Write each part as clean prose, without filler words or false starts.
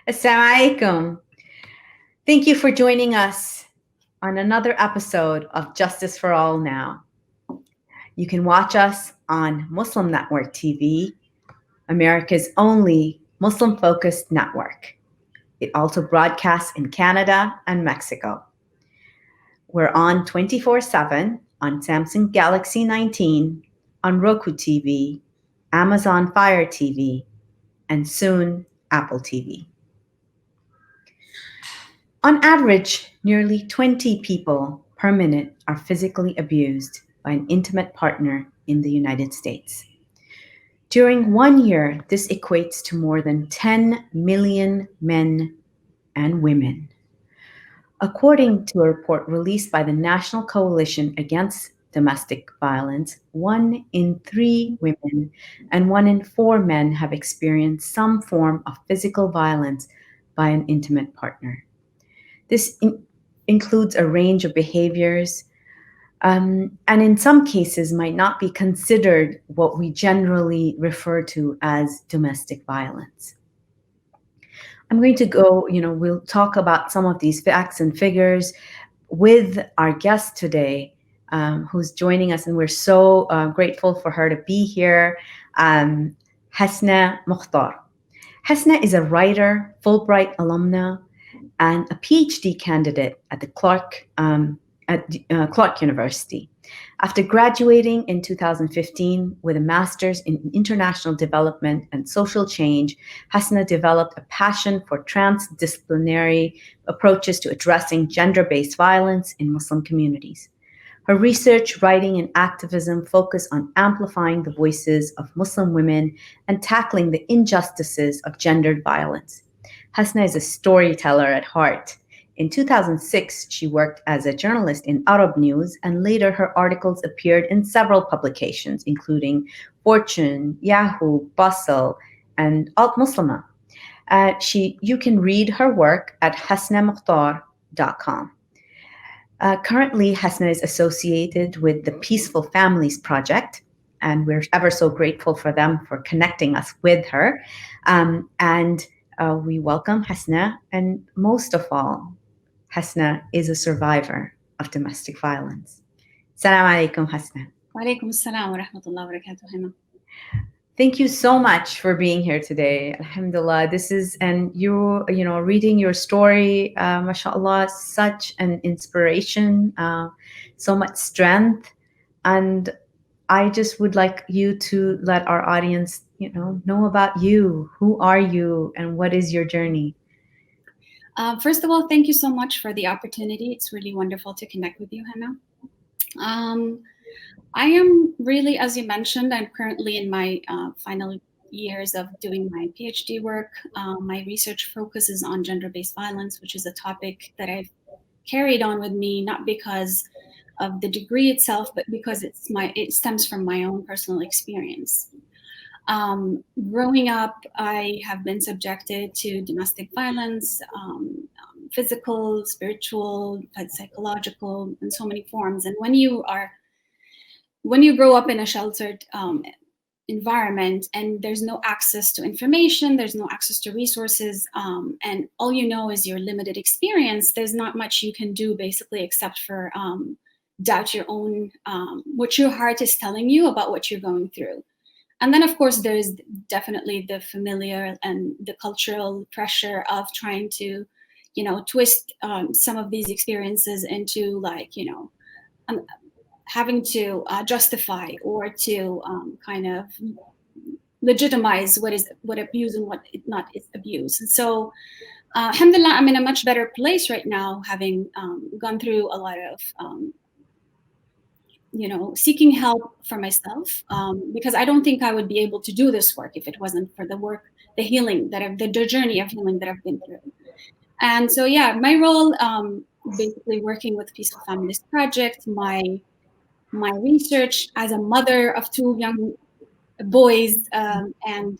Assalamu alaikum. Thank you for joining us on another episode of Justice for All Now. You can watch us on Muslim Network TV, America's only Muslim focused network. It also broadcasts in Canada and Mexico. We're on 24/7 on Samsung Galaxy 19, on Roku TV, Amazon Fire TV, and soon Apple TV. On average, nearly 20 people per minute are physically abused by an intimate partner in the United States. During 1 year, this equates to more than 10 million men and women. According to a report released by the National Coalition Against Domestic Violence, 1 in 3 women and 1 in 4 men have experienced some form of physical violence by an intimate partner. This includes a range of behaviors, and in some cases might not be considered what we generally refer to as domestic violence. I'm going to go, we'll talk about some of these facts and figures with our guest today, who's joining us, and we're so grateful for her to be here, Hasna Mukhtar. Hasna is a writer, Fulbright alumna, and a PhD candidate at the Clark University. After graduating in 2015 with a master's in international development and social change, Hasna developed a passion for transdisciplinary approaches to addressing gender-based violence in Muslim communities. Her research, writing, and activism focus on amplifying the voices of Muslim women and tackling the injustices of gendered violence. Hasna is a storyteller at heart. In 2006, she worked as a journalist in Arab News, and later her articles appeared in several publications, including Fortune, Yahoo, Bustle, and Alt Muslima. You can read her work at hasnamukhtar.com. Currently, Hasna is associated with the Peaceful Families Project, and we're ever so grateful for them for connecting us with her. We welcome Hasna, and most of all, Hasna is a survivor of domestic violence. Assalamu alaikum, Hasna. Wa alaikum assalam wa rahmatullahi wa barakatuh. Thank you so much for being here today. Alhamdulillah. Reading your story, mashallah, such an inspiration, so much strength. And I just would like you to let our audience, know about you. Who are you and what is your journey? First of all, thank you so much for the opportunity. It's really wonderful to connect with you, Hannah. I am really, as you mentioned, I'm currently in my final years of doing my PhD work. My research focuses on gender-based violence, which is a topic that I've carried on with me, not because of the degree itself, but because it stems from my own personal experience. Growing up, I have been subjected to domestic violence, physical, spiritual, psychological, in so many forms. And when you grow up in a sheltered environment and there's no access to information, there's no access to resources, and all you know is your limited experience, there's not much you can do basically except for doubt your own, what your heart is telling you about what you're going through. And then, of course, there's definitely the familiar and the cultural pressure of trying to, twist some of these experiences into having to justify or to kind of legitimize what abuse and what not is abuse. And so, alhamdulillah, I'm in a much better place right now, having gone through a lot of seeking help for myself, because I don't think I would be able to do this work if it wasn't for the healing the journey of healing that I've been through. And so, yeah, my role, basically working with Peaceful Families Project, my research as a mother of 2 young boys, and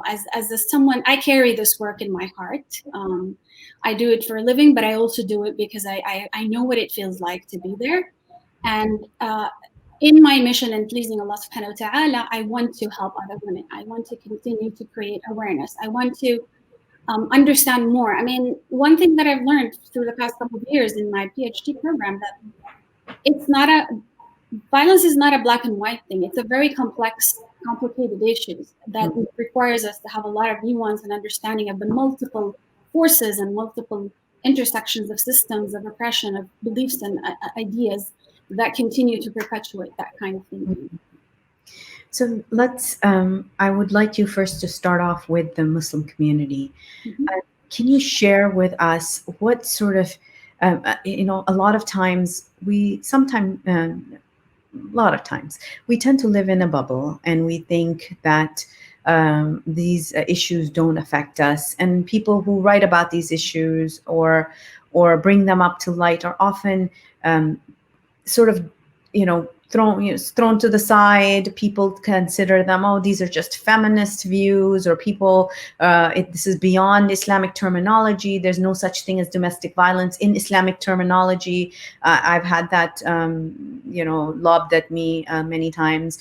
as someone, I carry this work in my heart. I do it for a living, but I also do it because I know what it feels like to be there. And in my mission and pleasing Allah subhanahu wa ta'ala, I want to help other women. I want to continue to create awareness. I want to understand more. I mean, one thing that I've learned through the past couple of years in my PhD program, that it's not a violence is not a black and white thing. It's a very complex, complicated issues that requires us to have a lot of nuance and understanding of the multiple forces and multiple intersections of systems of oppression, of beliefs and ideas that continue to perpetuate that kind of thinking. So I would like you first to start off with the Muslim community. Can you share with us what sort of, a lot of times a lot of times we tend to live in a bubble and we think that these issues don't affect us, and people who write about these issues or bring them up to light are often sort of thrown to the side. People consider them, oh, these are just feminist views, or people this is beyond Islamic terminology. There's no such thing as domestic violence in Islamic terminology. I've had that lobbed at me many times.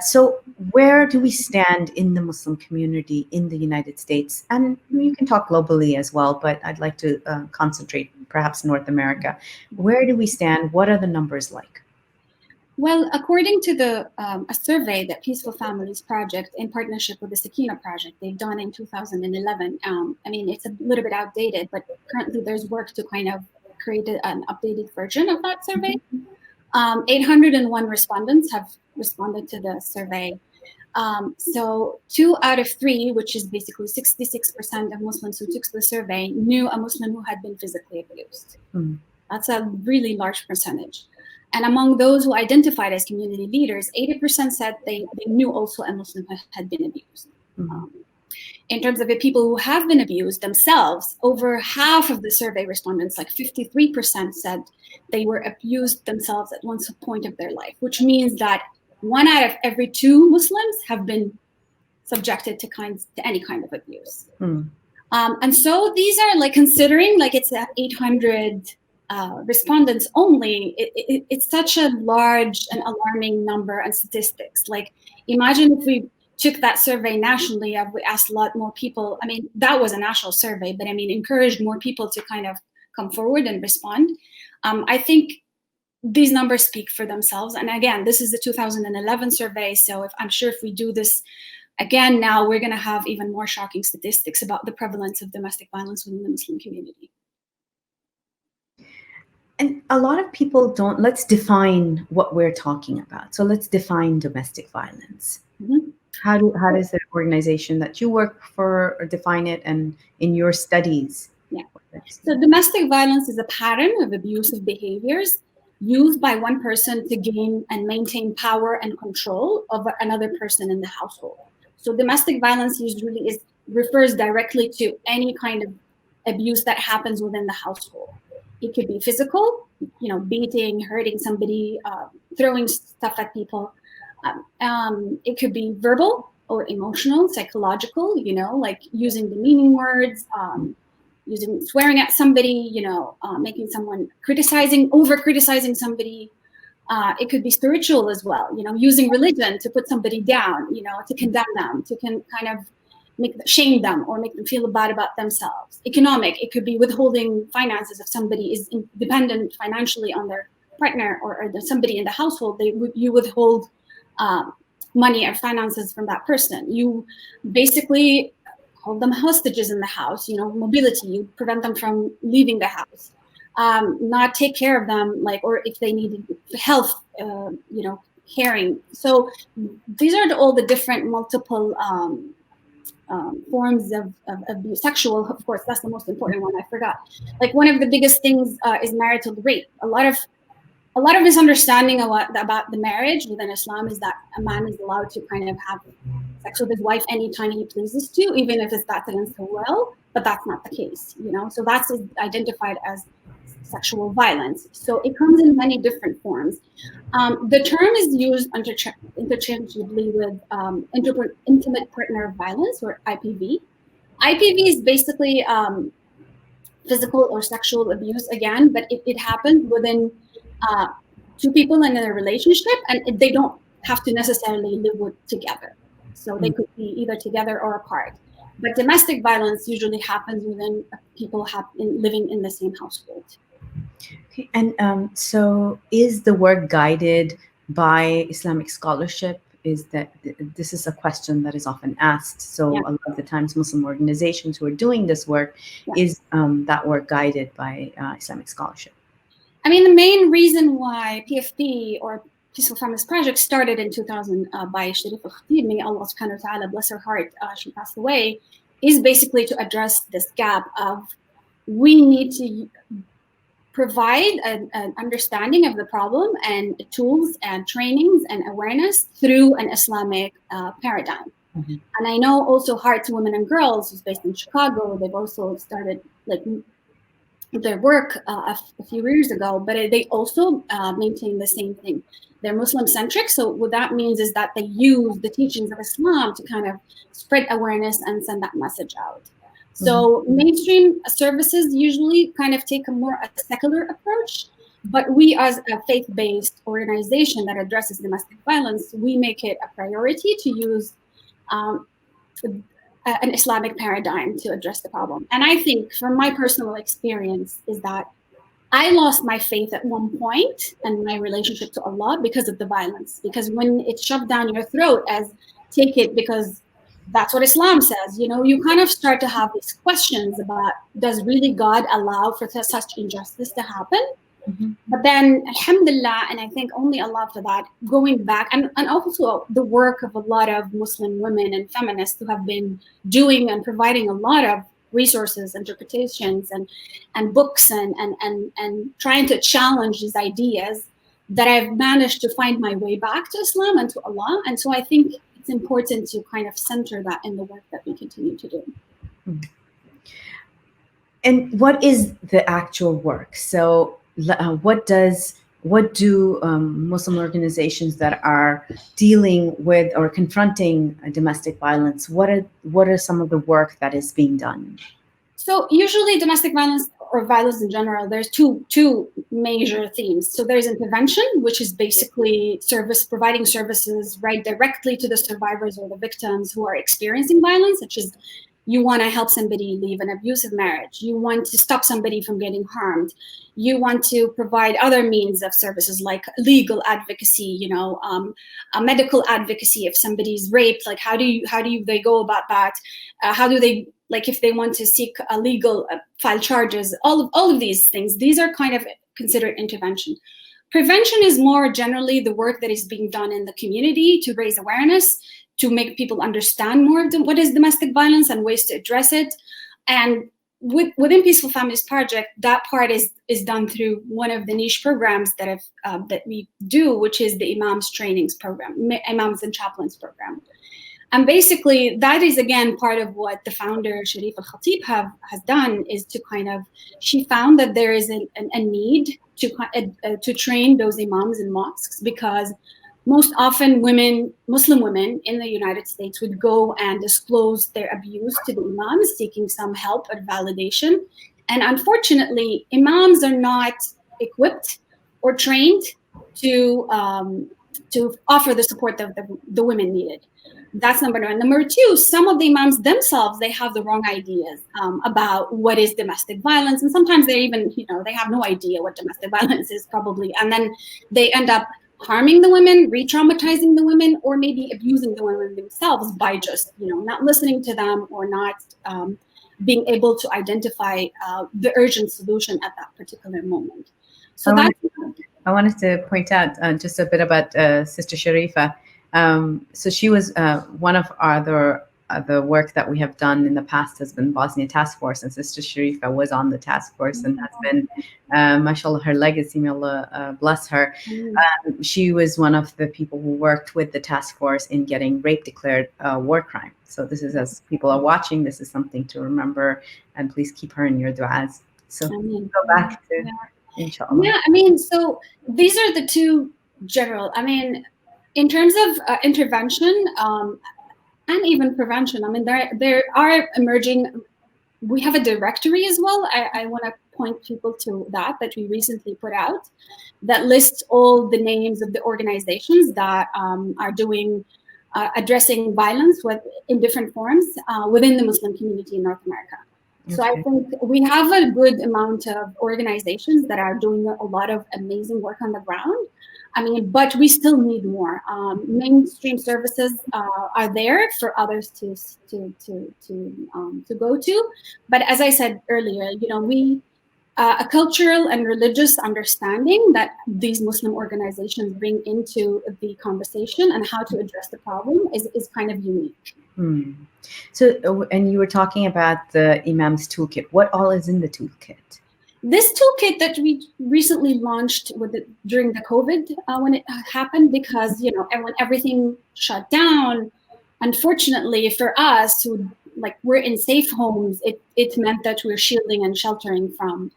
So where do we stand in the Muslim community in the United States? And you can talk globally as well, but I'd like to concentrate perhaps North America. Where do we stand? What are the numbers like? Well, according to a survey that Peaceful Families Project, in partnership with the Sakina Project, they've done in 2011. I mean, it's a little bit outdated, but currently there's work to kind of create an updated version of that survey. 801 respondents have responded to the survey. So 2 out of 3, which is basically 66% of Muslims who took the survey, knew a Muslim who had been physically abused. That's a really large percentage. And among those who identified as community leaders, 80% said they knew also a Muslim had been abused. In terms of the people who have been abused themselves, over half of the survey respondents, like 53%, said they were abused themselves at one point of their life, which means that 1 out of every 2 Muslims have been subjected to any kind of abuse. And so these are, like, considering like it's 800 respondents only, it's such a large and alarming number and statistics. Like, imagine if we took that survey nationally, we asked a lot more people. I mean, that was a national survey, but I mean, encouraged more people to kind of come forward and respond. I think these numbers speak for themselves. And again, this is the 2011 survey. So I'm sure if we do this again now, we're going to have even more shocking statistics about the prevalence of domestic violence within the Muslim community. And a lot of people don't. Let's define what we're talking about. So let's define domestic violence. How does the organization that you work for define it, and in your studies? Yeah. So domestic violence is a pattern of abusive behaviors used by one person to gain and maintain power and control over another person in the household. So domestic violence usually refers directly to any kind of abuse that happens within the household. It could be physical, beating, hurting somebody, throwing stuff at people. It could be verbal or emotional, psychological, like using demeaning words, swearing at somebody, making someone over-criticizing somebody. It could be spiritual as well, using religion to put somebody down, to condemn them, to kind of shame them or make them feel bad about themselves. Economic, it could be withholding finances. If somebody is dependent financially on their partner or somebody in the household, you withhold money or finances from that person. You basically hold them hostages in the house, mobility, you prevent them from leaving the house, not take care of them, or if they need health, caring. So these are all the different multiple forms of abuse. Sexual, of course, that's the most important one. I forgot. Like, one of the biggest things is marital rape. A lot of misunderstanding about the marriage within Islam is that a man is allowed to kind of have sex with his wife anytime he pleases to, even if that's against her will. But that's not the case, So that's identified as sexual violence. So it comes in many different forms. The term is used interchangeably with intimate partner violence, or IPV. IPV is basically physical or sexual abuse again, but it happens within 2 people in a relationship, and they don't have to necessarily live together. So they could be either together or apart. But domestic violence usually happens within people living in the same household. Okay. And so is the work guided by Islamic scholarship? Is that this is a question that is often asked. So Yeah. a lot of the times, Muslim organizations who are doing this work, Yeah. is that work guided by Islamic scholarship? I mean, the main reason why PFP, or Peaceful Families Project, started in 2000 by Sharif al-Khatib, may Allah subhanahu wa ta'ala bless her heart, she passed away, is basically to address this gap of we need to provide an understanding of the problem and tools and trainings and awareness through an Islamic paradigm. Mm-hmm. And I know also Heart to Women and Girls, who's based in Chicago, they've also started like their work a few years ago, but they also maintain the same thing. They're Muslim-centric, so what that means is that they use the teachings of Islam to kind of spread awareness and send that message out. So mainstream services usually kind of take a secular approach, but we as a faith-based organization that addresses domestic violence, we make it a priority to use an Islamic paradigm to address the problem. And I think from my personal experience is that I lost my faith at one point and my relationship to Allah because of the violence. Because when it's shoved down your throat as take it because that's what Islam says, you kind of start to have these questions about, does really God allow for such injustice to happen? Mm-hmm. But then, alhamdulillah, and I think only Allah for that, going back, and also the work of a lot of Muslim women and feminists who have been doing and providing a lot of resources, interpretations, and books, and trying to challenge these ideas, that I've managed to find my way back to Islam and to Allah. And so I think it's important to kind of center that in the work that we continue to do. And what is the actual work? So what do Muslim organizations that are dealing with or confronting domestic violence, what are some of the work that is being done? So usually domestic violence or violence in general, there's two major themes. So there's intervention, which is basically providing services right directly to the survivors or the victims who are experiencing violence, such as you want to help somebody leave an abusive marriage. You want to stop somebody from getting harmed. You want to provide other means of services like legal advocacy, a medical advocacy if somebody's raped. Like how do they go about that? How do they, like if they want to seek a legal file charges? All of these things. These are kind of considered intervention. Prevention is more generally the work that is being done in the community to raise awareness, to make people understand more what is domestic violence and ways to address it. And within Peaceful Families Project, that part is done through one of the niche programs that we do, which is the Imams Trainings Program, Imams and Chaplains Program. And basically, that is, again, part of what the founder, Sharif al-Khatib, has done, is to kind of, she found that there is a need to train those imams in mosques, because most often Muslim women in the United States would go and disclose their abuse to the imams, seeking some help or validation. And unfortunately, imams are not equipped or trained to offer the support that the women needed. That's number one. Number two, some of the imams themselves, they have the wrong ideas about what is domestic violence. And sometimes they even, they have no idea what domestic violence is probably. And then they end up harming the women, re-traumatizing the women, or maybe abusing the women themselves by just, not listening to them or not being able to identify the urgent solution at that particular moment. So I wanted to point out just a bit about Sister Sharifa. So she was one of the work that we have done in the past has been Bosnia Task Force, and Sister Sharifa was on the task force and has been, mashallah, her legacy, may Allah bless her. She was one of the people who worked with the task force in getting rape declared a war crime. So this is, as people are watching, this is something to remember, and please keep her in your du'as. So go back to, inshallah. Yeah, so these are the two general, in terms of intervention, and even prevention, there are emerging, we have a directory as well. I want to point people to that we recently put out, that lists all the names of the organizations that are doing addressing violence in different forms within the Muslim community in North America. So I think we have a good amount of organizations that are doing a lot of amazing work on the ground. I mean, but we still need more. Mainstream services are there for others to go to, but as I said earlier, we a cultural and religious understanding that these Muslim organizations bring into the conversation and how to address the problem is kind of unique. So, and you were talking about the Imam's Toolkit. What all is in the toolkit? This toolkit that we recently launched during the COVID when it happened, because and when everything shut down, unfortunately for us who we're in safe homes, it meant that we're shielding and sheltering from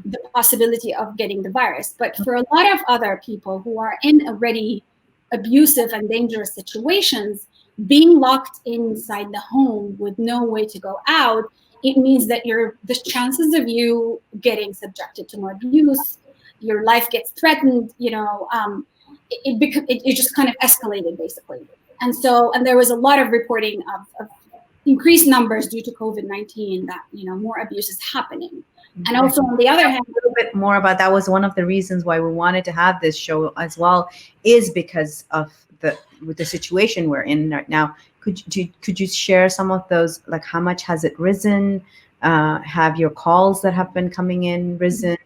the possibility of getting the virus. But for a lot of other people who are in already abusive and dangerous situations, being locked inside the home with no way to go out, it means that the chances of you getting subjected to more abuse, your life gets threatened, it just kind of escalated basically. And there was a lot of reporting of increased numbers due to COVID-19 that, more abuse is happening. And also on the other hand, a little bit more about that was one of the reasons why we wanted to have this show as well, is because of the situation we're in right now. Could you share some of those, like how much has it risen? Have your calls that have been coming in risen?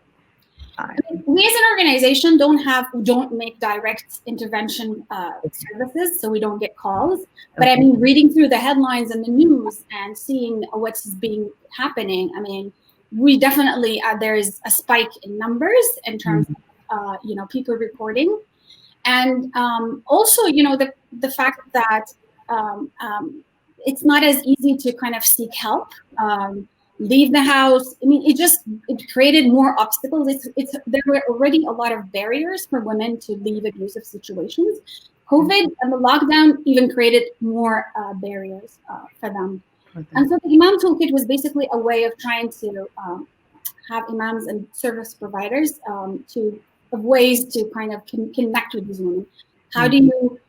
We as an organization don't make direct intervention services, so we don't get calls. But I mean, reading through the headlines and the news and seeing what's happening, I mean, we definitely there is a spike in numbers in terms of people reporting, and also the fact that it's not as easy to kind of seek help, leave the house. I mean, it created more obstacles. There were already a lot of barriers for women to leave abusive situations. COVID and the lockdown even created more barriers for them. And so the Imam Toolkit was basically a way of trying to have imams and service providers of ways to kind of connect with these women. How do you,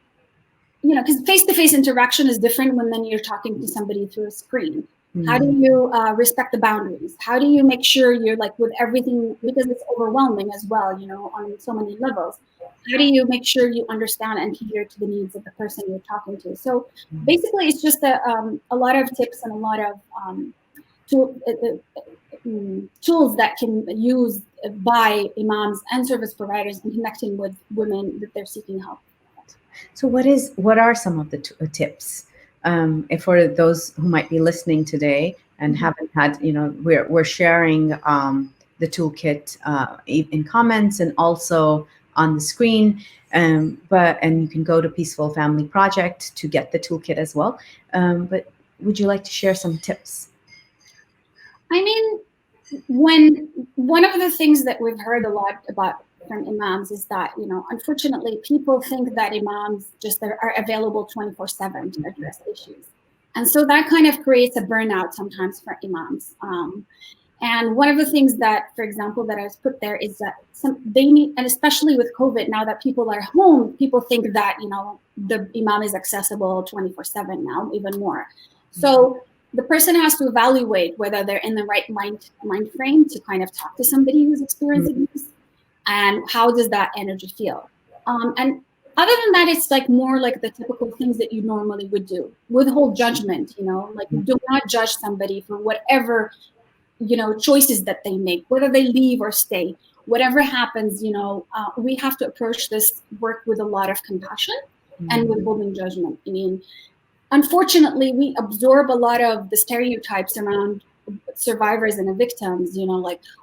because face-to-face interaction is different when then you're talking to somebody through a screen. How do you respect the boundaries? How do you make sure you're with everything, because it's overwhelming as well, on so many levels. How do you make sure you understand and cater to the needs of the person you're talking to? So basically, it's just a lot of tips and a lot of tools that can use by imams and service providers in connecting with women that they're seeking help. So what are some of the tips for those who might be listening today and haven't had, we're sharing the toolkit in comments and also on the screen, and you can go to Peaceful Family Project to get the toolkit as well. But would you like to share some tips? I mean, one of the things that we've heard a lot about from imams is that, unfortunately, people think that imams just are available 24/7 to address issues. And so that kind of creates a burnout sometimes for imams. And one of the things that, for example, that I was put there is that they need, and especially with COVID, now that people are home, people think that, the imam is accessible 24/7 now, even more. So the person has to evaluate whether they're in the right mind frame to kind of talk to somebody who's experiencing abuse, and how does that energy feel. And other than that, it's more like the typical things that you normally would do. Withhold judgment, do not judge somebody for whatever choices that they make, whether they leave or stay, whatever happens. We have to approach this work with a lot of compassion and withholding judgment. I mean, unfortunately, we absorb a lot of the stereotypes around survivors and the victims,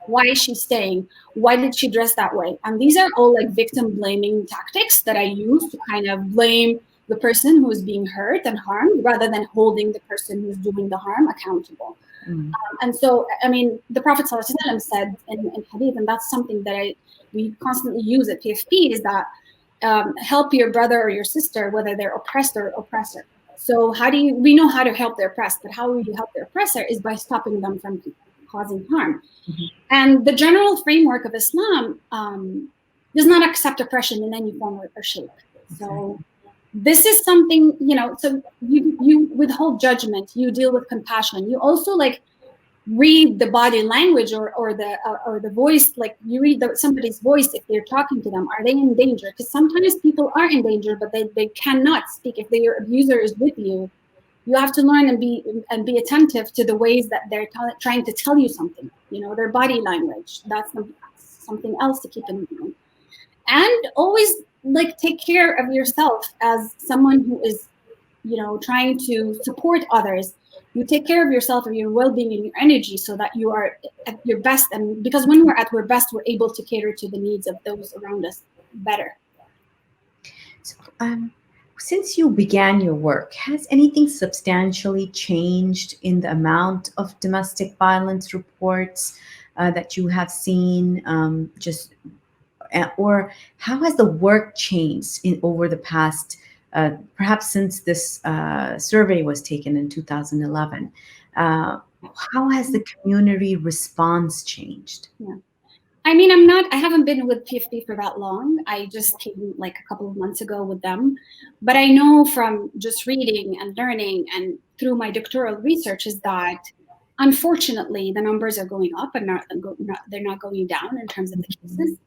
why is she staying? Why did she dress that way? And these are all victim blaming tactics that I use to kind of blame the person who is being hurt and harmed, rather than holding the person who's doing the harm accountable. And so, I mean, the Prophet ﷺ said in Hadith, and that's something that we constantly use at PFP, is that help your brother or your sister, whether they're oppressed or oppressor. So we know how to help the oppressed, but how will you help the oppressor is by stopping them from causing harm. And the general framework of Islam does not accept oppression in any form or shape. So this is something, so you withhold judgment, you deal with compassion, you also like read the body language or the voice, like you read somebody's voice if they're talking to them. Are they in danger? Because sometimes people are in danger, but they cannot speak. If your abuser is with you, you have to learn and be attentive to the ways that they're trying to tell you something. Their body language. That's something else to keep in mind. And always like take care of yourself as someone who is, trying to support others. You take care of yourself and your well-being and your energy so that you are at your best. And because when we're at our best, we're able to cater to the needs of those around us better. So, since you began your work, has anything substantially changed in the amount of domestic violence reports that you have seen? Or how has the work changed over the past, perhaps since this survey was taken in 2011? How has the community response changed? Yeah. I mean, I haven't been with PFP for that long. I just came like a couple of months ago with them. But I know from just reading and learning and through my doctoral research is that unfortunately the numbers are going up and they're not going down in terms of the cases.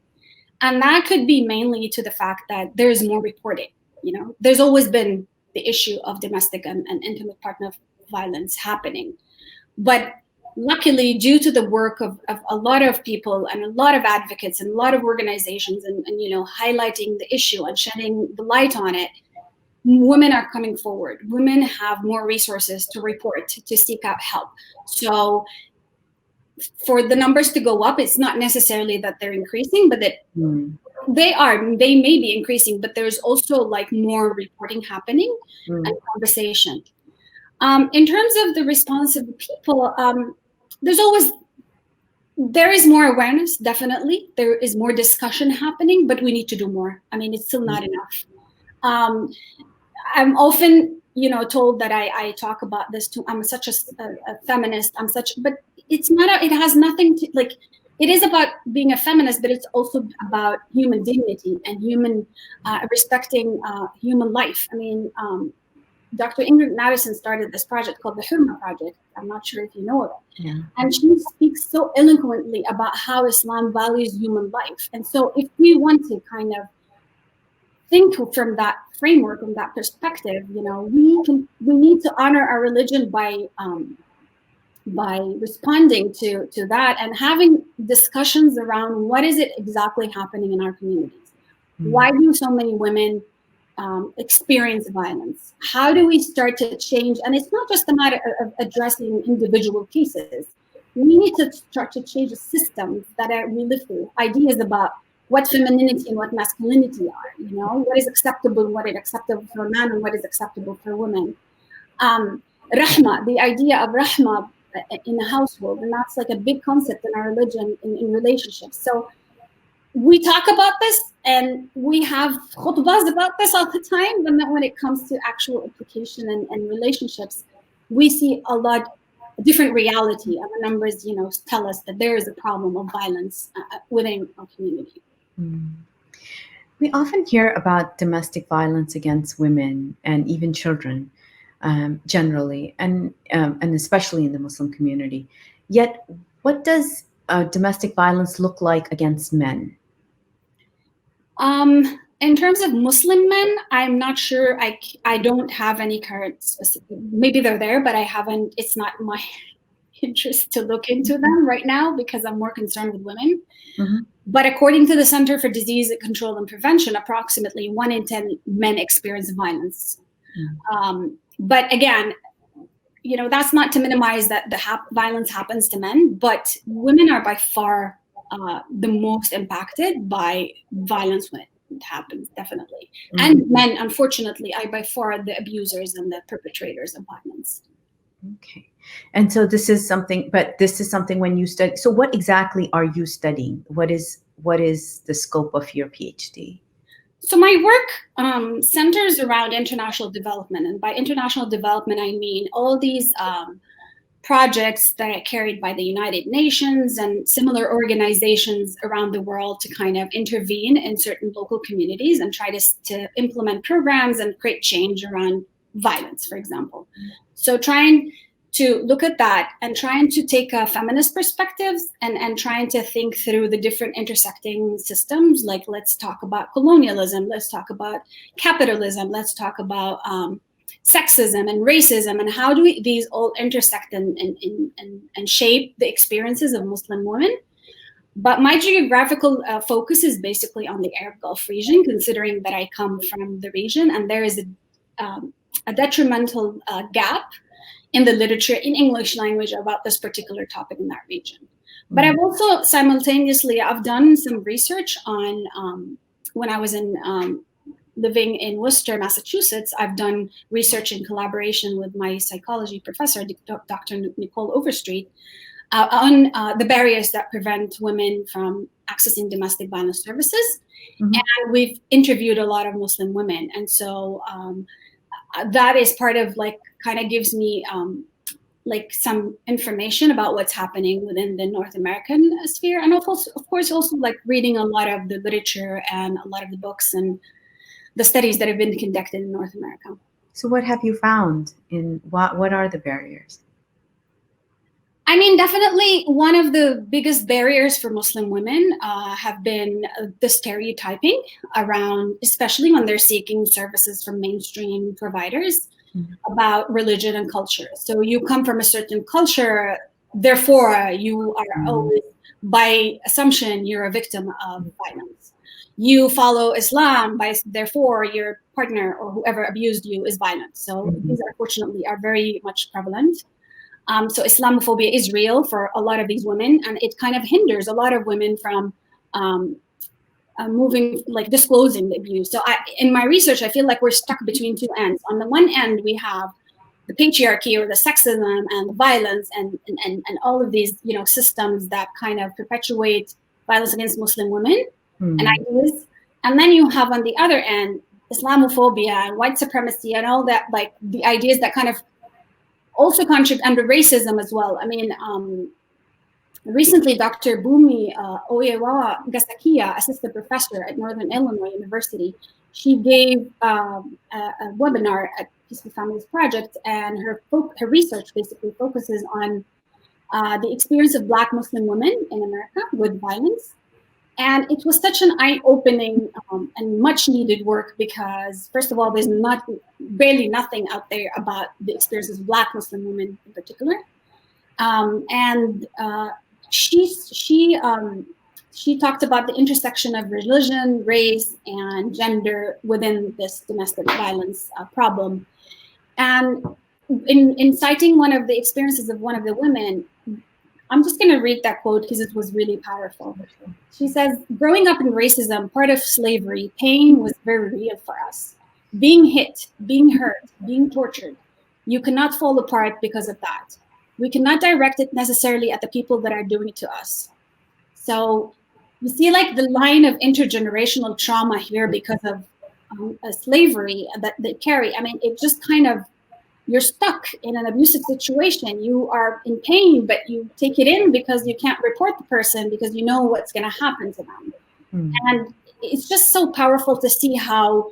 And that could be mainly to the fact that there's more reporting. There's always been the issue of domestic and intimate partner violence happening. But luckily, due to the work of a lot of people and a lot of advocates and a lot of organizations and highlighting the issue and shedding the light on it, women are coming forward. Women have more resources to report, to seek out help. So for the numbers to go up, it's not necessarily that they're increasing, but that they may be increasing, but there's also like more reporting happening and conversation. In terms of the response of the people, there is more awareness, definitely. There is more discussion happening, but we need to do more. I mean, it's still not enough. I'm often, told that I talk about this too. I'm such a feminist. But it's not, it has nothing to, like, it is about being a feminist, but it's also about human dignity and respecting human life. I mean, Dr. Ingrid Madison started this project called the Hurma Project. I'm not sure if you know of it. Yeah. And she speaks so eloquently about how Islam values human life. And so if we want to kind of think from that framework, from that perspective, we need to honor our religion by responding to that and having discussions around what is it exactly happening in our communities. Why do so many women experience violence? How do we start to change? And it's not just a matter of addressing individual cases. We need to start to change the systems that we live through. Ideas about what femininity and what masculinity are, what is acceptable and what is acceptable for a man and what is acceptable for women. Rahma, the idea of rahma in a household, and that's like a big concept in our religion in relationships. So we talk about this and we have khutbahs about this all the time, but when it comes to actual application and relationships, we see a lot different reality, and the numbers, tell us that there is a problem of violence within our community. We often hear about domestic violence against women and even children, generally, and especially in the Muslim community. Yet, what does domestic violence look like against men? In terms of Muslim men, I'm not sure. I don't have any current specific. Maybe they're there, but I haven't. It's not my interest to look into them right now because I'm more concerned with women. But according to the Center for Disease Control and Prevention, approximately 1 in 10 men experience violence. But again, that's not to minimize that the violence happens to men, but women are by far the most impacted by violence when it happens, definitely. And men, unfortunately, are by far the abusers and the perpetrators of violence. Okay. And so this is something when you study. So what exactly are you studying? What is the scope of your PhD? So my work centers around international development. And by international development, I mean all these projects that are carried by the United Nations and similar organizations around the world to kind of intervene in certain local communities and try to implement programs and create change around violence, for example. So trying to look at that and trying to take a feminist perspectives and trying to think through the different intersecting systems, like let's talk about colonialism, let's talk about capitalism, let's talk about sexism and racism, and how do these all intersect and shape the experiences of Muslim women. But my geographical focus is basically on the Arab Gulf region, considering that I come from the region, and there is a detrimental gap in the literature in English language about this particular topic in that region. But I've also simultaneously, I've done some research on, when I was living in Worcester, Massachusetts, I've done research in collaboration with my psychology professor, Dr. Nicole Overstreet, on the barriers that prevent women from accessing domestic violence services. Mm-hmm. And we've interviewed a lot of Muslim women. And so that is part of kind of gives me some information about what's happening within the North American sphere. And also, of course, also reading a lot of the literature and a lot of the books and the studies that have been conducted in North America. So what have you found in what are the barriers? I mean, definitely one of the biggest barriers for Muslim women have been the stereotyping around, especially when they're seeking services from mainstream providers, about religion and culture. So you come from a certain culture, therefore you are always, by assumption, you're a victim of violence. You follow Islam, therefore your partner or whoever abused you is violent. So these, unfortunately, are very much prevalent. So Islamophobia is real for a lot of these women, and it kind of hinders a lot of women from moving, disclosing the abuse. So in my research, I feel like we're stuck between two ends. On the one end, we have the patriarchy or the sexism and the violence and all of these, systems that kind of perpetuate violence against Muslim women and ideas. And then you have on the other end, Islamophobia and white supremacy and all that, the ideas that kind of also contribute under racism as well. I mean, recently, Dr. Bumi Oyewa Gasakia, assistant professor at Northern Illinois University, she gave a webinar at Peaceful Families Project, and her research basically focuses on the experience of Black Muslim women in America with violence. And it was such an eye-opening and much-needed work because, first of all, there's barely nothing out there about the experiences of Black Muslim women in particular. She talked about the intersection of religion, race, and gender within this domestic violence problem. And in citing one of the experiences of one of the women, I'm just going to read that quote because it was really powerful. She says, "Growing up in racism, part of slavery, pain was very real for us. Being hit, being hurt, being tortured. You cannot fall apart because of that. We cannot direct it necessarily at the people that are doing it to us." So you see the line of intergenerational trauma here because of slavery that they carry. I mean, it just kind of, you're stuck in an abusive situation. You are in pain, but you take it in because you can't report the person because you know what's going to happen to them. And it's just so powerful to see how,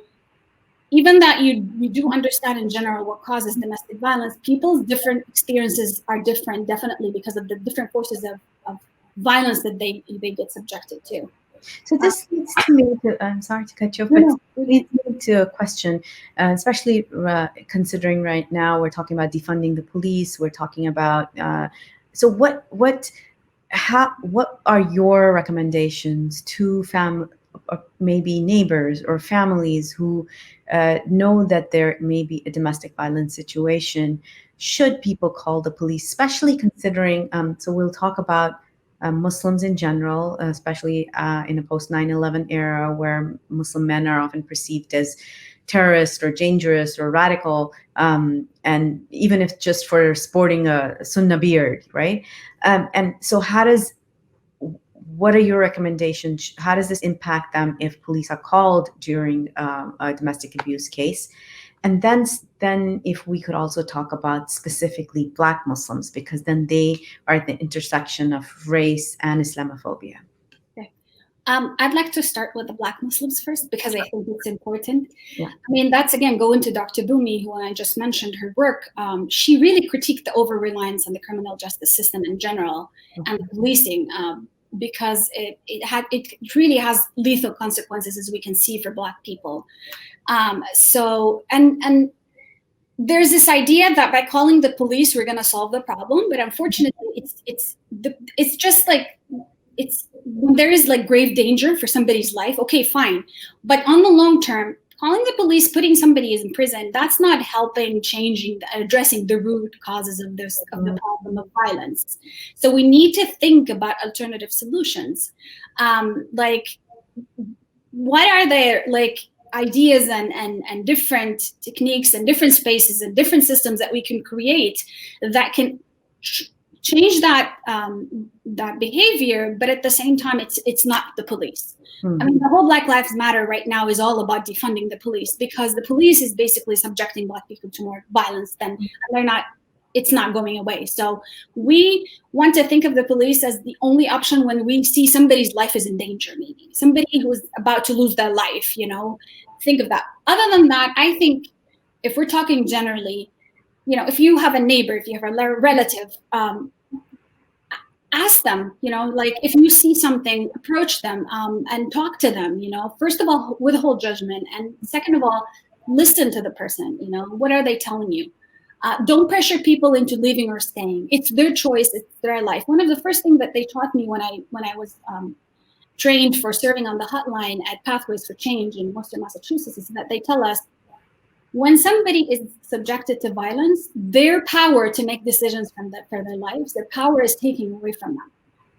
even that you do understand in general what causes domestic violence, people's different experiences are different, definitely because of the different forces of violence that they get subjected to. So this leads to me to, I'm sorry to cut you off, but it leads me to a question, especially considering right now we're talking about defunding the police, we're talking about, so what are your recommendations to maybe neighbors or families who know that there may be a domestic violence situation? Should people call the police, especially considering, so we'll talk about Muslims in general, especially in a post 9/11 era where Muslim men are often perceived as terrorist or dangerous or radical, and even if just for sporting a Sunnah beard, right? And so what are your recommendations? How does this impact them if police are called during a domestic abuse case? And then if we could also talk about specifically Black Muslims, because then they are at the intersection of race and Islamophobia. Okay. I'd like to start with the Black Muslims first because I think it's important. Yeah. I mean, that's again going to Dr. Bumi, who I just mentioned her work. She really critiqued the over-reliance on the criminal justice system in general and policing, because it really has lethal consequences, as we can see, for Black people. So there's this idea that by calling the police we're going to solve the problem, but unfortunately it's just like, it's when there is like grave danger for somebody's life, okay, fine, but on the long term, calling the police, putting somebody in prison, that's not helping addressing the root causes of the problem of violence. So we need to think about alternative solutions, like what are there like ideas and different techniques and different spaces and different systems that we can create that can change that that behavior, but at the same time, it's not the police. I mean, the whole Black Lives Matter right now is all about defunding the police, because the police is basically subjecting Black people to more violence than it's not going away. So we want to think of the police as the only option when we see somebody's life is in danger, maybe somebody who's about to lose their life, think of that. Other than that, I think if we're talking generally, if you have a neighbor, if you have a relative, ask them, like if you see something, approach them and talk to them, first of all, withhold judgment. And second of all, listen to the person, what are they telling you? Don't pressure people into leaving or staying. It's their choice, it's their life. One of the first things that they taught me when I was trained for serving on the hotline at Pathways for Change in Worcester, Massachusetts, is that they tell us, when somebody is subjected to violence, their power to make decisions for their lives, their power is taken away from them.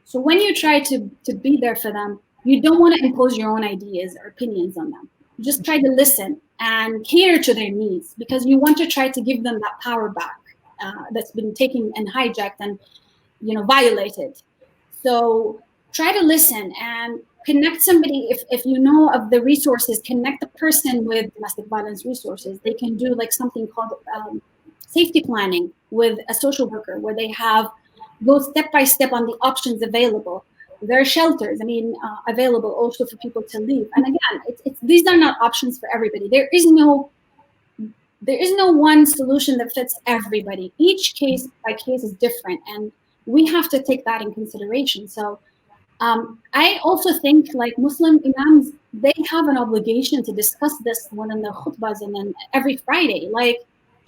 So when you try to be there for them, you don't want to impose your own ideas or opinions on them. You just try to listen and cater to their needs, because you want to try to give them that power back that's been taken and hijacked and violated. So try to listen and connect somebody. If you know of the resources, connect the person with domestic violence resources. They can do like something called safety planning with a social worker, where they go step by step on the options available. There are shelters, available also for people to leave. And again, these are not options for everybody. There is no one solution that fits everybody. Each case by case is different, and we have to take that in consideration. So I also think, like, Muslim imams, they have an obligation to discuss this one in the khutbahs and then every Friday, like,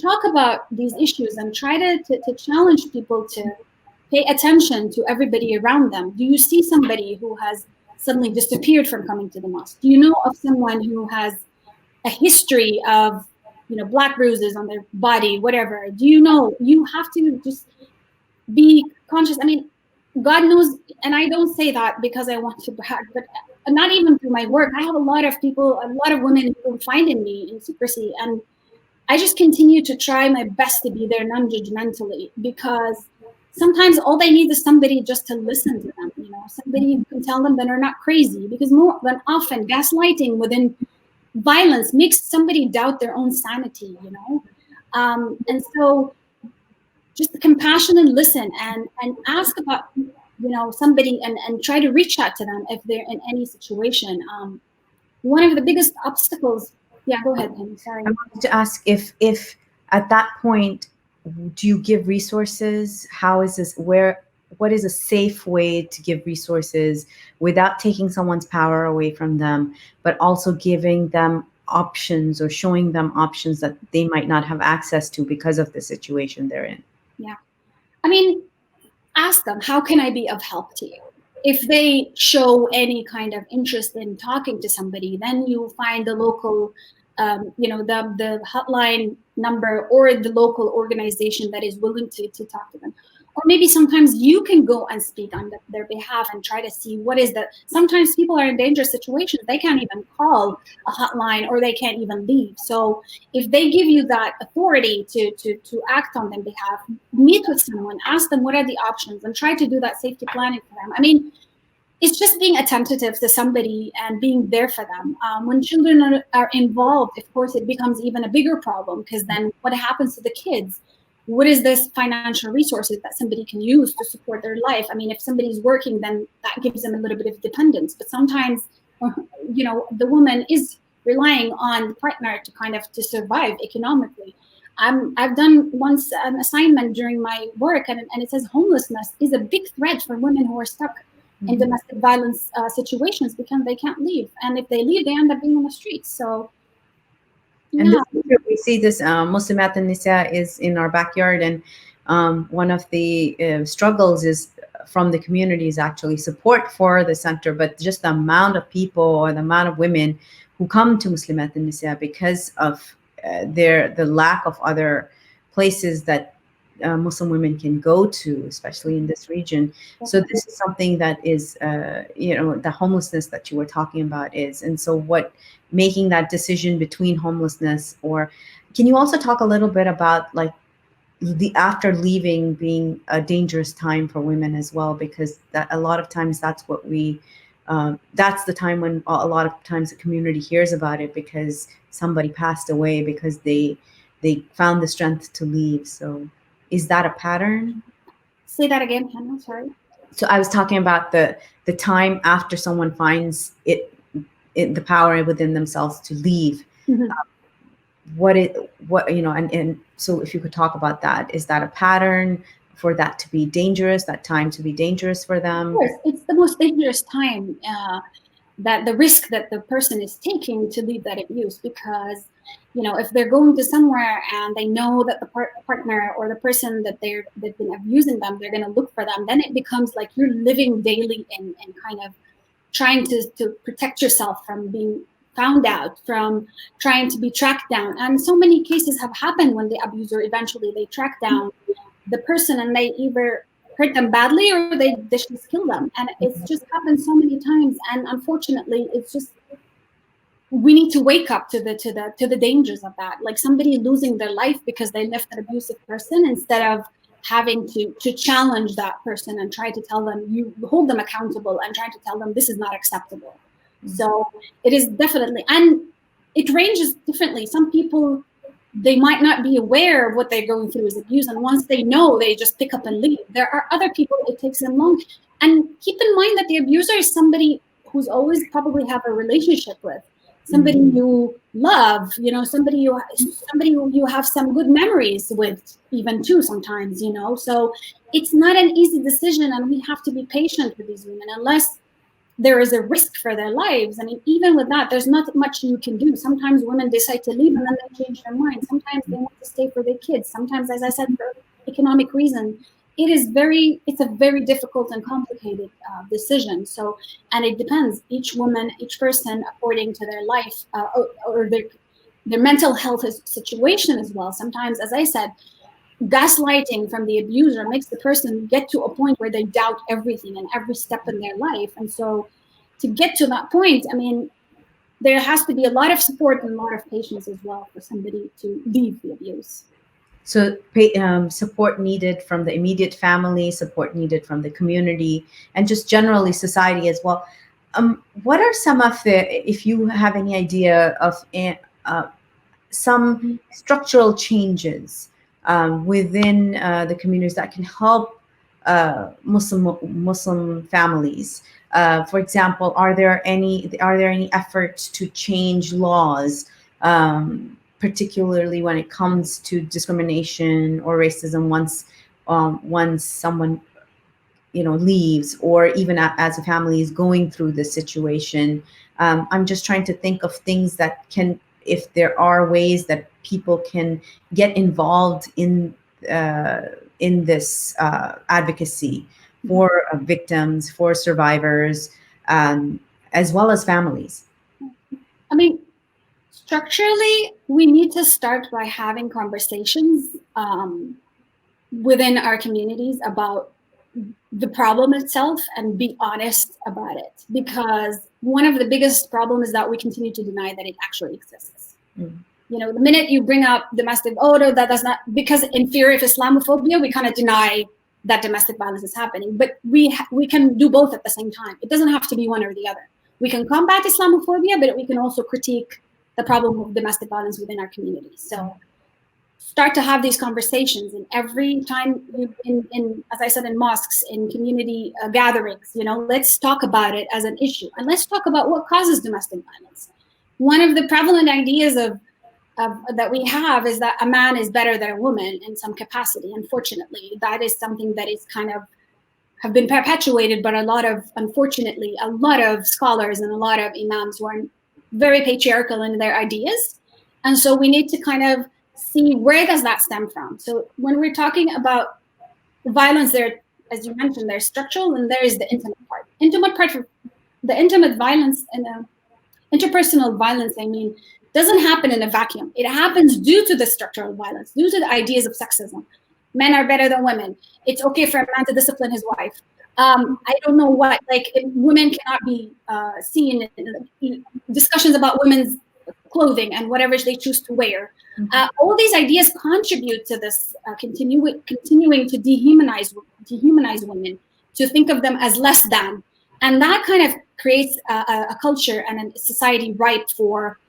talk about these issues and try to challenge people to pay attention to everybody around them. Do you see somebody who has suddenly disappeared from coming to the mosque? Do you know of someone who has a history of, black bruises on their body, whatever? Do you know? You have to just be conscious. God knows, and I don't say that because I want to brag, but not even through my work. I have a lot of women who find in me in secrecy, and I just continue to try my best to be there non-judgmentally, because sometimes all they need is somebody just to listen to them, somebody who can tell them that they're not crazy, because more than often gaslighting within violence makes somebody doubt their own sanity, and so just compassion and listen and ask about, somebody and try to reach out to them if they're in any situation. One of the biggest obstacles. Yeah, go ahead, Penny. Sorry. I wanted to ask if at that point, do you give resources? How is this? What is a safe way to give resources without taking someone's power away from them, but also giving them options or showing them options that they might not have access to because of the situation they're in? Yeah. Ask them, how can I be of help to you? If they show any kind of interest in talking to somebody, then you find the local, the hotline number or the local organization that is willing to talk to them. Or maybe sometimes you can go and speak on their behalf and try to see what is the. Sometimes people are in dangerous situations. They can't even call a hotline, or they can't even leave. So if they give you that authority to act on their behalf, meet with someone, ask them what are the options, and try to do that safety planning for them. it's just being attentive to somebody and being there for them. When children are involved, of course, it becomes even a bigger problem, because then what happens to the kids? What is this financial resources that somebody can use to support their life? I mean, if somebody's working, then that gives them a little bit of dependence. But sometimes, the woman is relying on the partner to kind of to survive economically. I've done once an assignment during my work, and it says homelessness is a big threat for women who are stuck in domestic violence situations, because they can't leave, and if they leave, they end up being on the streets. So And yeah. this is true. We see this Muslimat and Nisa is in our backyard, and one of the struggles is from the community is actually support for the center, but just the amount of people or the amount of women who come to Muslimat and Nisa because of the lack of other places that Muslim women can go to, especially in this region. So this is something that is, the homelessness that you were talking about is, and so what making that decision between homelessness, or can you also talk a little bit about like the after leaving being a dangerous time for women as well, because that a lot of times that's what that's the time when a lot of times the community hears about it, because somebody passed away because they found the strength to leave. So is that a pattern? Say that again, Hannah. Sorry. So I was talking about the time after someone finds the power within themselves to leave. Mm-hmm. And so if you could talk about that, is that a pattern for that to be dangerous, that time to be dangerous for them? Of course, it's the most dangerous time, that the risk that the person is taking to leave that abuse, because if they're going to somewhere and they know that the partner or the person that they've been abusing them, they're going to look for them, then it becomes like you're living daily in kind of trying to protect yourself from being found out, from trying to be tracked down. And so many cases have happened when the abuser eventually they track down the person, and they either hurt them badly or they just kill them. And it's just happened so many times. And unfortunately, it's just, we need to wake up to the dangers of that. Like somebody losing their life because they left an abusive person, instead of having to challenge that person and try to tell them, you hold them accountable and try to tell them this is not acceptable. So it is definitely, and it ranges differently. Some people, they might not be aware of what they're going through is abuse, and once they know, they just pick up and leave. There are other people it takes them long. And keep in mind that the abuser is somebody who's always probably have a relationship with, somebody you love, somebody who you have some good memories with, even too sometimes, so it's not an easy decision, and we have to be patient with these women unless there is a risk for their lives. I mean, even with that, there's not much you can do. Sometimes women decide to leave and then they change their mind. Sometimes they want to stay for their kids. Sometimes, as I said, for economic reason. It's a very difficult and complicated decision. So, and it depends, each woman, each person, according to their life or their mental health situation as well. Sometimes, as I said, gaslighting from the abuser makes the person get to a point where they doubt everything and every step in their life. And so to get to that point, I mean, there has to be a lot of support and a lot of patience as well for somebody to leave the abuse. So support needed from the immediate family, support needed from the community, and just generally society as well. What are some of if you have any idea of some structural changes within the communities that can help Muslim families? For example, are there any efforts to change laws, particularly when it comes to discrimination or racism once someone leaves, or even as a family is going through this situation? I'm just trying to think of things that can, if there are ways that people can get involved in this advocacy for victims, for survivors, as well as families. I mean, structurally, we need to start by having conversations within our communities about the problem itself and be honest about it. Because one of the biggest problems is that we continue to deny that it actually exists. The minute you bring up domestic, that does not, because in fear of Islamophobia, we kind of deny that domestic violence is happening. But we can do both at the same time. It doesn't have to be one or the other. We can combat Islamophobia, but we can also critique the problem of domestic violence within our community. So start to have these conversations, and every time in as I said, in mosques, in community gatherings, let's talk about it as an issue, and let's talk about what causes domestic violence. One of the prevalent ideas of that we have is that a man is better than a woman in some capacity. Unfortunately, that is something that is kind of have been perpetuated, but unfortunately, a lot of scholars and a lot of imams who are very patriarchal in their ideas. And so we need to kind of see, where does that stem from? So when we're talking about violence, there, as you mentioned, there's structural and there is the intimate part. The intimate violence and interpersonal violence, doesn't happen in a vacuum. It happens due to the structural violence, due to the ideas of sexism. Men are better than women. It's okay for a man to discipline his wife. I don't know what, women cannot be seen in discussions about women's clothing and whatever they choose to wear. All these ideas contribute to this continuing to dehumanize women, to think of them as less than. And that kind of creates a culture and a society ripe for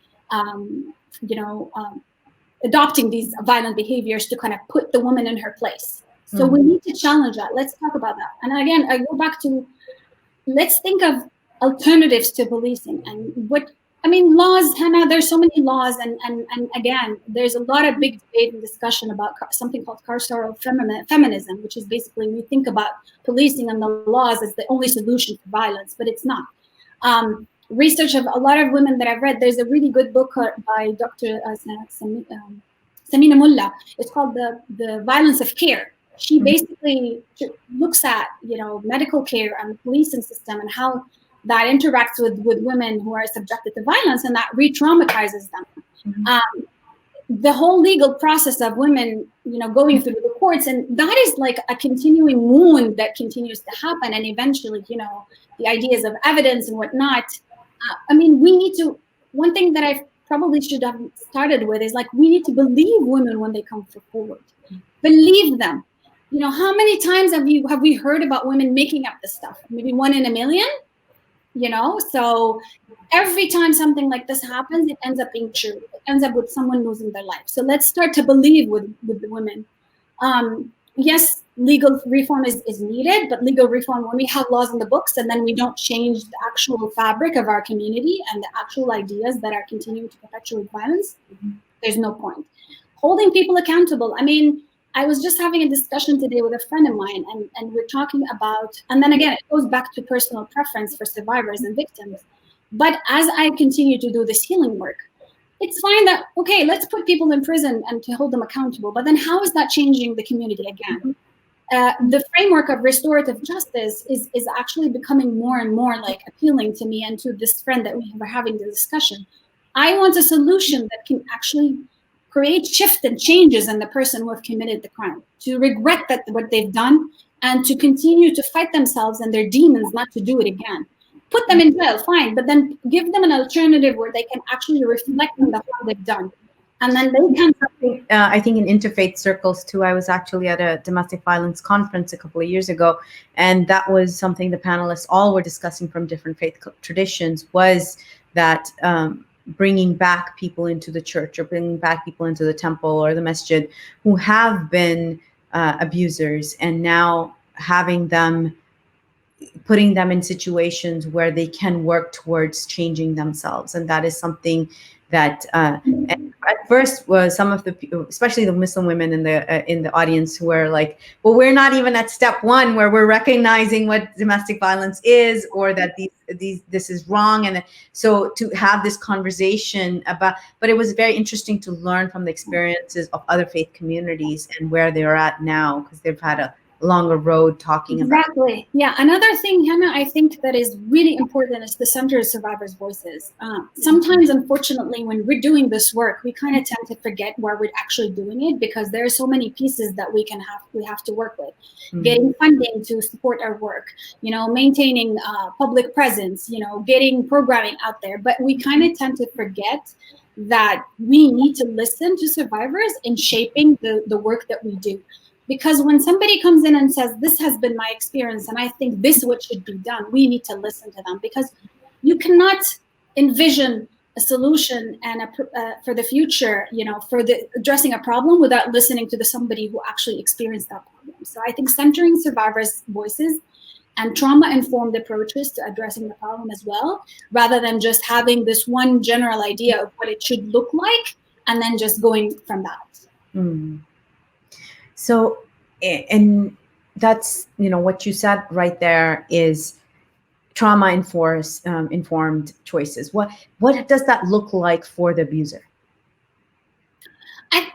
adopting these violent behaviors to kind of put the woman in her place. So we need to challenge that. Let's talk about that. And again, I go back to, let's think of alternatives to policing and laws, Hannah, there's so many laws. And again, there's a lot of big debate and discussion about something called carceral feminism, which is basically, we think about policing and the laws as the only solution to violence, but it's not. Research of a lot of women that I've read, there's a really good book by Dr. Samina Mullah. It's called the Violence of Care. She basically looks at medical care and the policing system and how that interacts with women who are subjected to violence, and that re-traumatizes them. The whole legal process of women going through the courts, and that is like a continuing wound that continues to happen, and eventually the ideas of evidence and whatnot. We need to, one thing that I probably should have started with is we need to believe women when they come forward. Believe them. How many times have we heard about women making up this stuff? Maybe 1 in a million, So every time something like this happens, it ends up being true. It ends up with someone losing their life. So let's start to believe with the women. Yes, legal reform is needed, but legal reform, when we have laws in the books and then we don't change the actual fabric of our community and the actual ideas that are continuing to perpetuate violence, there's no point. Holding people accountable. I was just having a discussion today with a friend of mine, and we're talking about, and then again, it goes back to personal preference for survivors and victims. But as I continue to do this healing work, it's fine that, okay, let's put people in prison and to hold them accountable. But then how is that changing the community again? The framework of restorative justice is actually becoming more and more appealing to me and to this friend that we were having the discussion. I want a solution that can actually create shift and changes in the person who have committed the crime, to regret that what they've done and to continue to fight themselves and their demons not to do it again. Put them in jail, fine, but then give them an alternative where they can actually reflect on the harm they've done. And then they can. I think in interfaith circles too, I was actually at a domestic violence conference a couple of years ago, and that was something the panelists all were discussing from different faith traditions, was that bringing back people into the church or bringing back people into the temple or the masjid who have been abusers, and now putting them in situations where they can work towards changing themselves. And that is something that at first was some of the people, especially the Muslim women in the audience, who were like, well, we're not even at step one where we're recognizing what domestic violence is, or that this is wrong. And so to have this conversation about, but it was very interesting to learn from the experiences of other faith communities and where they're at now, because they've had a longer road talking about. Exactly. Yeah. Another thing, Hannah, I think that is really important is the center of survivors' voices. Sometimes, unfortunately, when we're doing this work, we kind of tend to forget where we're actually doing it, because there are so many pieces that we have to work with. Getting funding to support our work, maintaining public presence, getting programming out there. But we kind of tend to forget that we need to listen to survivors in shaping the work that we do. Because when somebody comes in and says, this has been my experience and I think this is what should be done, we need to listen to them, because you cannot envision a solution and for the future, for the addressing a problem without listening to somebody who actually experienced that problem. So I think centering survivors' voices and trauma-informed approaches to addressing the problem as well, rather than just having this one general idea of what it should look like and then just going from that. Mm. So, and that's, what you said right there is trauma informed choices. What does that look like for the abuser? I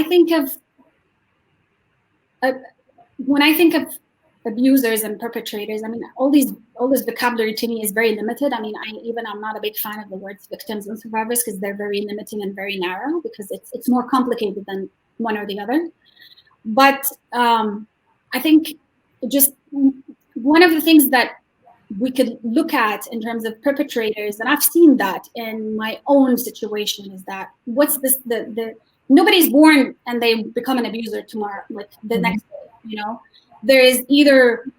think of when I think of abusers and perpetrators, all this vocabulary to me is very limited. I'm not a big fan of the words victims and survivors, because they're very limiting and very narrow, because it's more complicated than one or the other. But I think just one of the things that we could look at in terms of perpetrators, and I've seen that in my own situation, is that nobody's born and they become an abuser tomorrow, like the next day, There is either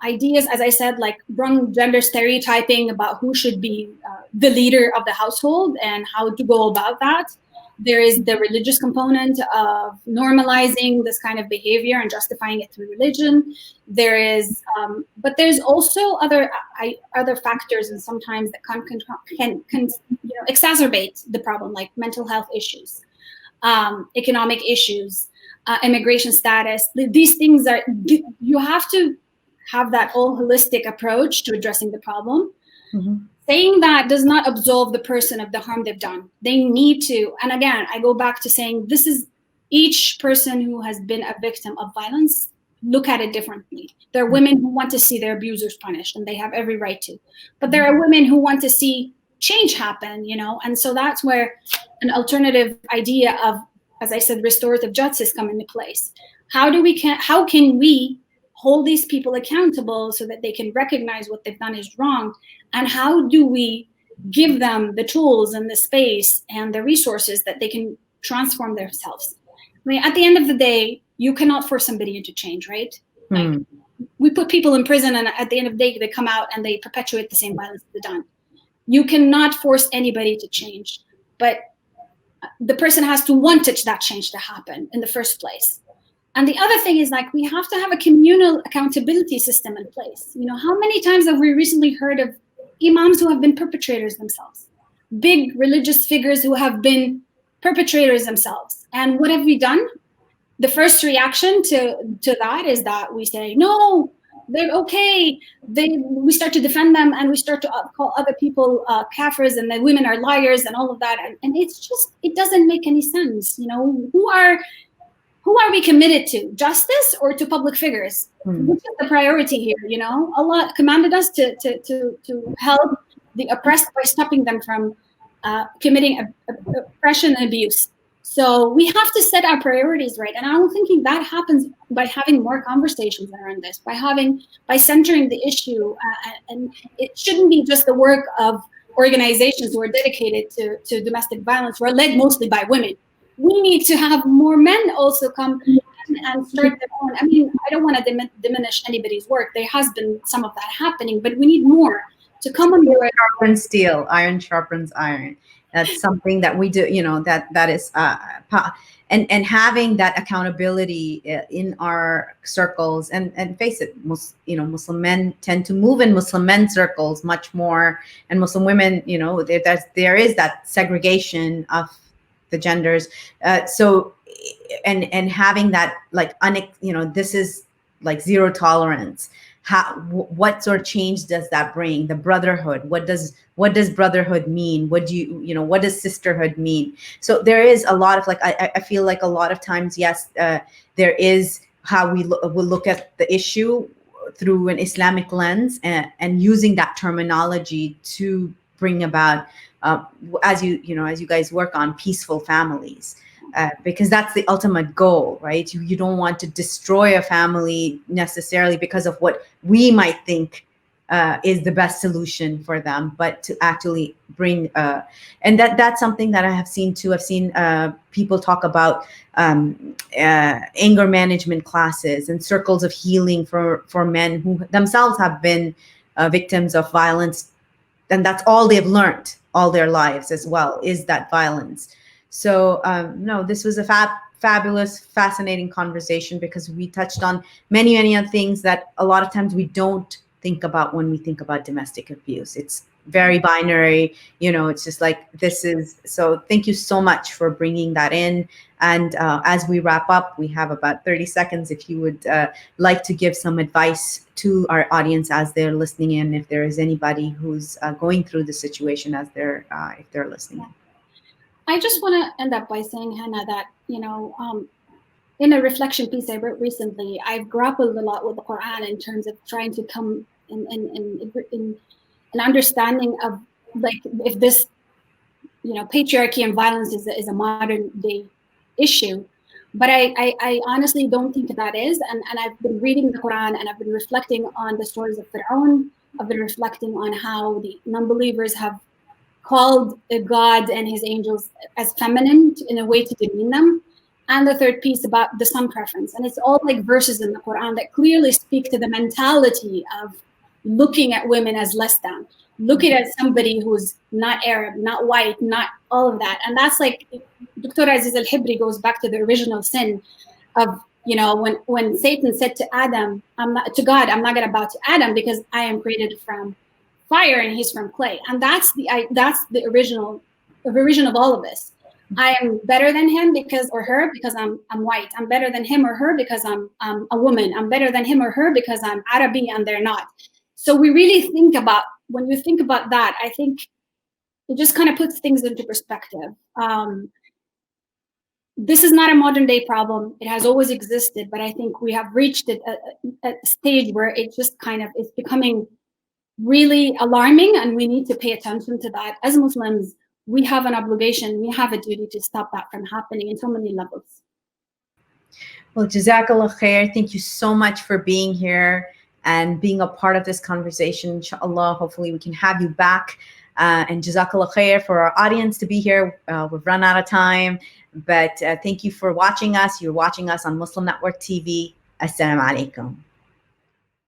ideas, as I said, like wrong gender stereotyping about who should be the leader of the household and how to go about that. There is the religious component of normalizing this kind of behavior and justifying it through religion. There is, but there's also other factors, and sometimes that can exacerbate the problem, like mental health issues, economic issues, immigration status. These things you have to have that all holistic approach to addressing the problem. Mm-hmm. Saying that does not absolve the person of the harm they've done. They need to, and again, I go back to saying this is each person who has been a victim of violence, look at it differently. There are women who want to see their abusers punished, and they have every right to. But there are women who want to see change happen, and so that's where an alternative idea of, as I said, restorative justice come into place. How can we hold these people accountable so that they can recognize what they've done is wrong? And how do we give them the tools and the space and the resources that they can transform themselves? At the end of the day, you cannot force somebody into change, right? Like, we put people in prison, and at the end of the day, they come out and they perpetuate the same violence they've done. You cannot force anybody to change, but the person has to want that change to happen in the first place. And the other thing is, like, we have to have a communal accountability system in place. How many times have we recently heard of imams who have been perpetrators themselves, big religious figures who have been perpetrators themselves? And what have we done? The first reaction to that is that we say, no, they're okay. We start to defend them, and we start to call other people kafirs, and then women are liars and all of that. And it doesn't make any sense. Who are we committed to? Justice or to public figures? Which is the priority here? Allah commanded us to help the oppressed by stopping them from committing oppression and abuse. So we have to set our priorities right. And I'm thinking that happens by having more conversations around this, by centering the issue. And it shouldn't be just the work of organizations who are dedicated to domestic violence, who are led mostly by women. We need to have more men also come and start their own. I don't want to diminish anybody's work. There has been some of that happening, but we need more to come on board. Sharpens steel, iron sharpens iron. That's something that we do, that is, and having that accountability in our circles, and face it, Muslim men tend to move in Muslim men circles much more, and Muslim women, there is that segregation of the genders. So, and having that, like, this is like zero tolerance. What sort of change does that bring? The brotherhood. What does brotherhood mean? What does sisterhood mean? So there is a lot of, like, I feel like a lot of times, yes, there is how we will look at the issue through an Islamic lens, and using that terminology to bring about, as you guys work on peaceful families. Because that's the ultimate goal, right? You don't want to destroy a family necessarily because of what we might think is the best solution for them, but to actually bring and that's something that I have seen too. I've seen people talk about anger management classes and circles of healing for men who themselves have been victims of violence, and that's all they've learned all their lives as well, is that violence. So no, this was a fabulous, fascinating conversation, because we touched on many other things that a lot of times we don't think about when we think about domestic abuse. It's very binary, it's just like this is. So thank you so much for bringing that in. And as we wrap up, we have about 30 seconds. If you would like to give some advice to our audience as they're listening in, if there is anybody who's going through the situation as if they're listening in. I just want to end up by saying, Hannah, that, in a reflection piece I wrote recently, I've grappled a lot with the Quran in terms of trying to come in an understanding of, like, if this, patriarchy and violence is a modern day issue. But I honestly don't think that is. And I've been reading the Quran, and I've been reflecting on the stories of Fir'aun. I've been reflecting on how the non-believers have called God and his angels as feminine in a way to demean them. And the third piece about the son preference. And it's all like verses in the Quran that clearly speak to the mentality of looking at women as less than, looking at somebody who's not Arab, not white, not all of that. And that's like, Dr. Aziz al-Hibri goes back to the original sin of, when Satan said to Adam, to God, I'm not going to bow to Adam because I am created from fire and he's from clay. And that's the original origin of all of this. I am better than him or her because I'm white. I'm better than him or her because I'm a woman. I'm better than him or her because I'm Arabi and they're not. So we really think about, when you think about that, I think it just kind of puts things into perspective. This is not a modern day problem. It has always existed, but I think we have reached a stage where it just kind of is becoming really alarming, and we need to pay attention to that. As Muslims, we have an obligation, we have a duty to stop that from happening in so many levels. Well, Jazakallah khair. Thank you so much for being here and being a part of this conversation. Inshallah, hopefully we can have you back. And Jazakallah khair for our audience to be here. We've run out of time, but thank you for watching us. You're watching us on Muslim Network TV. Assalamu alaikum.